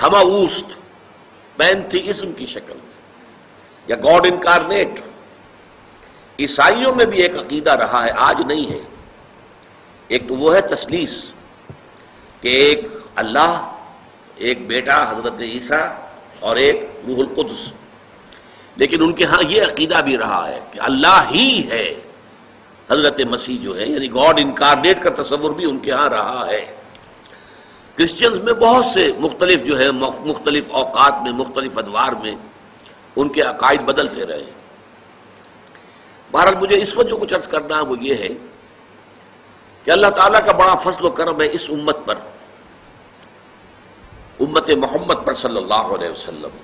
ہماوست pantheism کی شکل میں یا گاڈ انکارنیٹ عیسائیوں میں بھی ایک عقیدہ رہا ہے، آج نہیں ہے۔ ایک تو وہ ہے تثلیث کہ ایک اللہ، ایک بیٹا حضرت عیسیٰ اور ایک روح القدس، لیکن ان کے ہاں یہ عقیدہ بھی رہا ہے کہ اللہ ہی ہے حضرت مسیح جو ہے، یعنی گاڈ انکارنیٹ کا تصور بھی ان کے ہاں رہا ہے۔ کرسچنز میں بہت سے مختلف جو ہے مختلف اوقات میں مختلف ادوار میں ان کے عقائد بدلتے رہے۔ بہرحال مجھے اس وقت جو کچھ عرض کرنا ہے وہ یہ ہے کہ اللہ تعالیٰ کا بڑا فضل و کرم ہے اس امت پر، امت محمد پر صلی اللہ علیہ وسلم،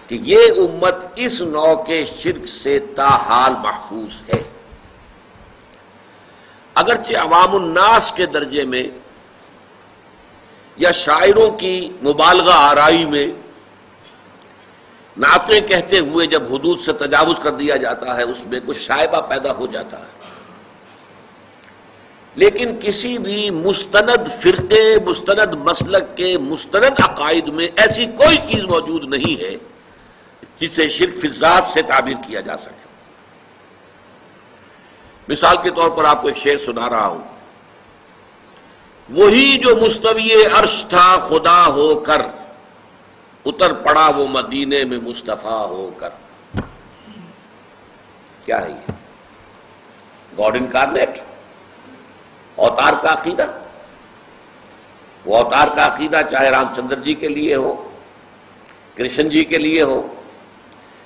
کہ یہ امت اس نوع کے شرک سے تاحال محفوظ ہے۔ اگرچہ عوام الناس کے درجے میں یا شاعروں کی مبالغہ آرائی میں نعتیں کہتے ہوئے جب حدود سے تجاوز کر دیا جاتا ہے اس میں کچھ شائبہ پیدا ہو جاتا ہے، لیکن کسی بھی مستند فرقے، مستند مسلک کے مستند عقائد میں ایسی کوئی چیز موجود نہیں ہے جسے شرک فی الذات سے تعبیر کیا جا سکے۔ مثال کے طور پر آپ کو ایک شعر سنا رہا ہوں، وہی جو مستوی عرش تھا خدا ہو کر، اتر پڑا وہ مدینے میں مصطفیٰ ہو کر۔ کیا ہے یہ؟ گاڈ انکارنیٹ، اوتار کا عقیدہ۔ وہ اوتار کا عقیدہ چاہے رام چندر جی کے لیے ہو، کرشن جی کے لیے ہو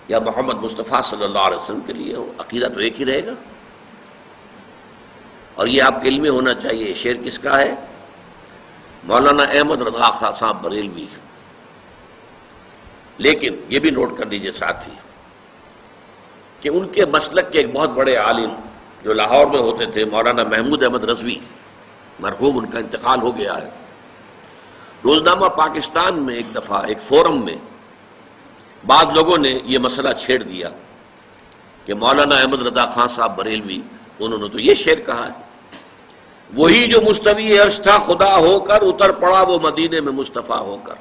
یا محمد مصطفیٰ صلی اللہ علیہ وسلم کے لیے ہو، عقیدہ تو ایک ہی رہے گا۔ اور یہ آپ کے علم میں ہونا چاہیے، شعر کس کا ہے؟ مولانا احمد رضا خان صاحب بریلوی۔ لیکن یہ بھی نوٹ کر لیجئے ساتھی کہ ان کے مسلک کے ایک بہت بڑے عالم جو لاہور میں ہوتے تھے، مولانا محمود احمد رضوی، مرحوم، ان کا انتقال ہو گیا ہے۔ روزنامہ پاکستان میں ایک دفعہ ایک فورم میں بعض لوگوں نے یہ مسئلہ چھیڑ دیا کہ مولانا احمد رضا خان صاحب بریلوی انہوں نے تو یہ شعر کہا ہے، وہی جو مستوی عرش تھا خدا ہو کر، اتر پڑا وہ مدینے میں مصطفیٰ ہو کر۔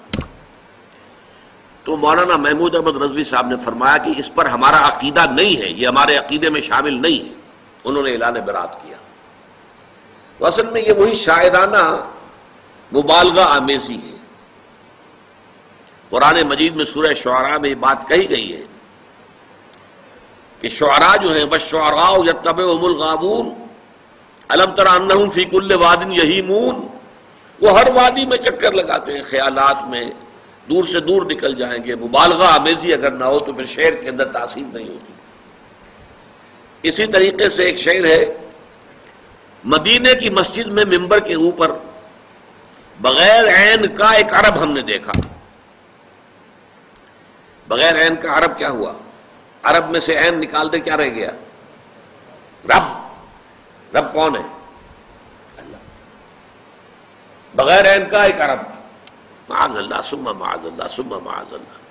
تو مولانا محمود احمد رضوی صاحب نے فرمایا کہ اس پر ہمارا عقیدہ نہیں ہے، یہ ہمارے عقیدے میں شامل نہیں ہے۔ انہوں نے اعلان برات کیا۔ تو اصل میں یہ وہی شاعرانہ مبالغہ آمیزی ہے۔ قرآن مجید میں سورہ شعراء میں یہ بات کہی گئی ہے کہ شعراء جو ہیں والشعراء یتبعہم الغاوون الم تر انہم فی کل واد یہیمون، وہ ہر وادی میں چکر لگاتے ہیں، خیالات میں دور سے دور نکل جائیں گے۔ مبالغہ آمیزی اگر نہ ہو تو پھر شعر کے اندر تاثیر نہیں ہوتی۔ اسی طریقے سے ایک شعر ہے، مدینے کی مسجد میں ممبر کے اوپر بغیر عین کا ایک عرب ہم نے دیکھا۔ بغیر عین کا عرب کیا ہوا؟ عرب میں سے عین نکال دے کیا رہ گیا؟ رب۔ رب کون ہے؟ اللہ۔ بغیر عین کا ایک عرب، معاذ اللہ ثم معاذ اللہ ثم معاذ اللہ۔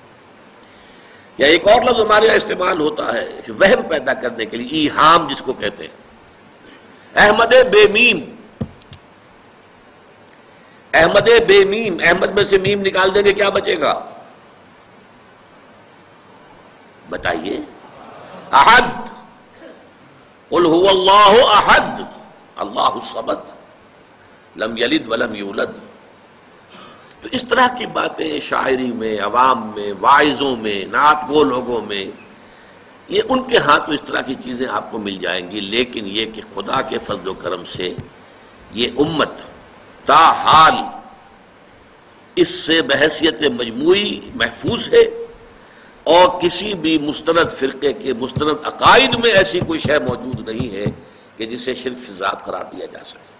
یا ایک اور لفظ ہمارے یہاں استعمال ہوتا ہے وہم پیدا کرنے کے لیے، ایہام جس کو کہتے ہیں، احمد بے میم۔ احمد بے میم، احمد میں سے میم نکال دیں گے کیا بچے گا؟ بتائیے۔ احد، قل هو اللہ احد اللہ الصمد لم یلد ولم یولد۔ تو اس طرح کی باتیں شاعری میں، عوام میں، واعظوں میں، نعت گو لوگوں میں، یہ ان کے ہاں تو اس طرح کی چیزیں آپ کو مل جائیں گی، لیکن یہ کہ خدا کے فضل و کرم سے یہ امت تاحال اس سے بحیثیت مجموعی محفوظ ہے، اور کسی بھی مستند فرقے کے مستند عقائد میں ایسی کوئی شے موجود نہیں ہے کہ جسے شرک فی ذات قرار دیا جا سکے۔